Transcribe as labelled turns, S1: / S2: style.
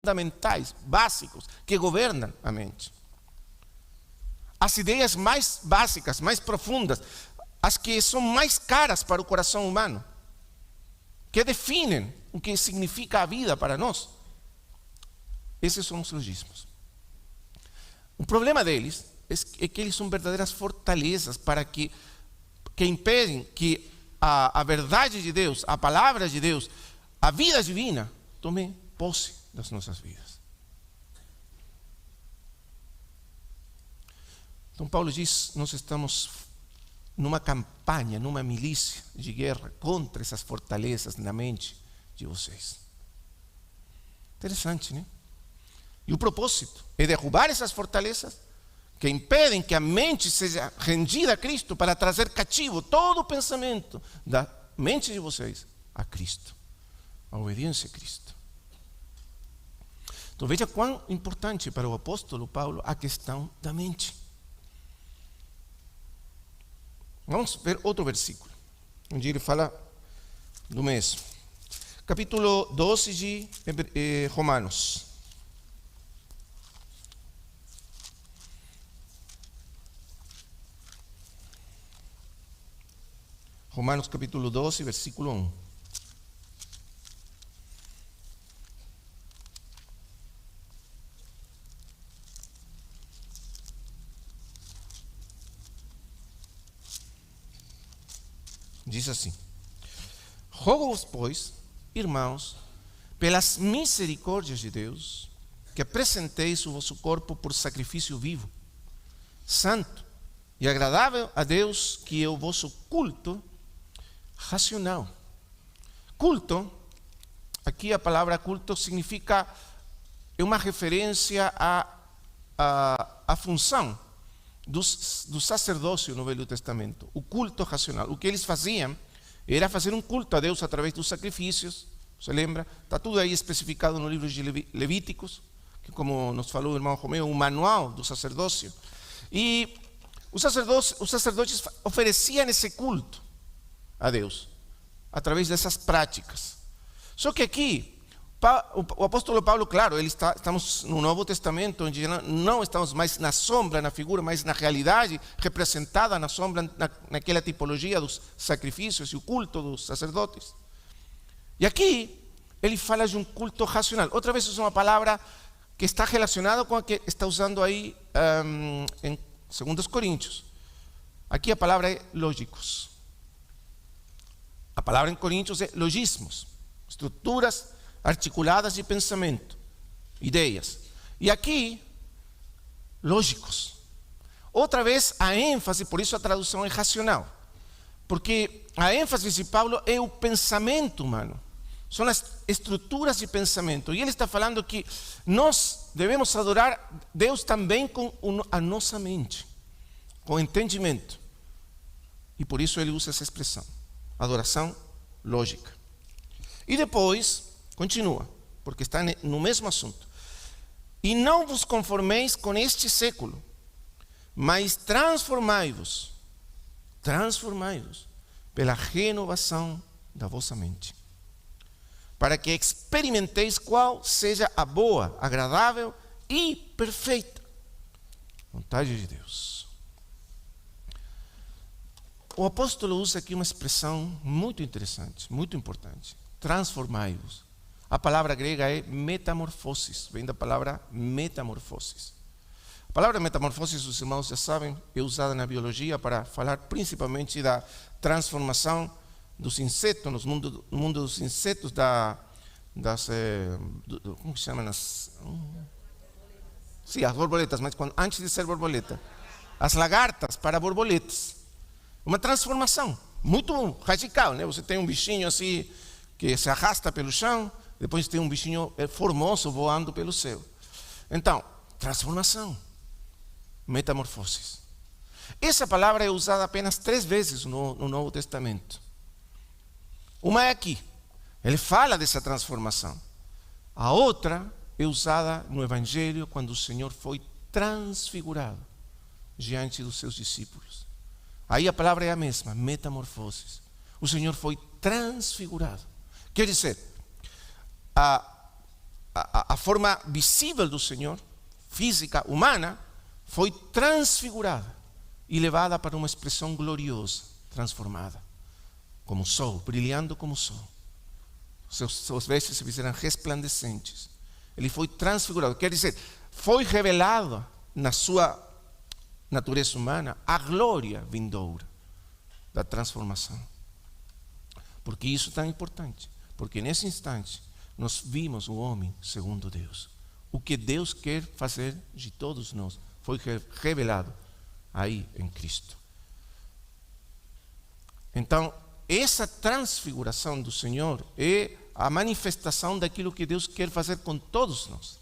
S1: fundamentais, básicos, que governam a mente. As ideias mais básicas, mais profundas, as que são mais caras para o coração humano, que definem o que significa a vida para nós. Esses são os logismos. O problema deles é que eles são verdadeiras fortalezas que impedem que a verdade de Deus, a palavra de Deus, a vida divina, tome posse das nossas vidas. Então Paulo diz, nós estamos numa campanha, numa milícia de guerra contra essas fortalezas na mente de vocês. Interessante, né? E o propósito é derrubar essas fortalezas que impedem que a mente seja rendida a Cristo, para trazer cativo todo o pensamento da mente de vocês a Cristo, a obediência a Cristo. Então veja quão importante para o apóstolo Paulo a questão da mente. Vamos ver outro versículo, onde ele fala do mesmo. Capítulo 12 de Romanos. Romanos capítulo 12, versículo 1. Diz assim: rogo-vos, pois, irmãos, pelas misericórdias de Deus, que apresenteis o vosso corpo por sacrifício vivo, santo e agradável a Deus, que é o vosso culto racional. Culto, aqui a palavra culto significa, é uma referência à função do sacerdócio no Velho Testamento, o culto racional. O que eles faziam era fazer um culto a Deus através dos sacrifícios. Você lembra? Está tudo aí especificado no livro de Levíticos, que, como nos falou o irmão Romeu, é um manual do sacerdócio. E os sacerdotes ofereciam esse culto a Deus através dessas práticas. Só que aqui o apóstolo Paulo, claro, estamos no Novo Testamento, onde não estamos mais na sombra, na figura, mas na realidade representada na sombra, naquela tipologia dos sacrifícios e o culto dos sacerdotes. E aqui ele fala de um culto racional. Outra vez é uma palavra que está relacionada com a que está usando aí em 2 Coríntios. Aqui a palavra é lógicos. A palavra em Coríntios é logismos, estruturas articuladas de pensamento, ideias. E aqui, lógicos. Outra vez a ênfase, por isso a tradução é racional. Porque a ênfase de Paulo é o pensamento humano. São as estruturas de pensamento. E ele está falando que nós devemos adorar Deus também com a nossa mente, com entendimento. E por isso ele usa essa expressão, adoração lógica. E depois continua, porque está no mesmo assunto. E não vos conformeis com este século, mas transformai-vos pela renovação da vossa mente, para que experimenteis qual seja a boa, agradável e perfeita vontade de Deus. O apóstolo usa aqui uma expressão muito interessante, muito importante. Transformai-vos. A palavra grega é metamorfosis, vem da palavra metamorfosis. A palavra metamorfosis, os irmãos já sabem, é usada na biologia para falar principalmente da transformação dos insetos, no mundo dos insetos, como se chamam as borboletas, mas antes de ser borboleta, as lagartas para borboletas. Uma transformação muito radical, né? Você tem um bichinho assim que se arrasta pelo chão, depois tem um bichinho formoso voando pelo céu. Então, transformação, metamorfoses. Essa palavra é usada apenas 3 vezes no Novo Testamento. Uma é aqui, ele fala dessa transformação. A outra é usada no Evangelho, quando o Senhor foi transfigurado diante dos seus discípulos. Aí a palavra é a mesma, metamorfoses. O Senhor foi transfigurado. Quer dizer, a a forma visível do Senhor, física, humana, foi transfigurada e levada para uma expressão gloriosa, transformada, como sol, brilhando como sol. Seus vestes se fizeram resplandecentes. Ele foi transfigurado, quer dizer, foi revelado na sua natureza humana a glória vindoura da transformação. Porque isso é tão importante, porque nesse instante nós vimos o homem segundo Deus. O que Deus quer fazer de todos nós foi revelado aí em Cristo. Então, essa transfiguração do Senhor é a manifestação daquilo que Deus quer fazer com todos nós.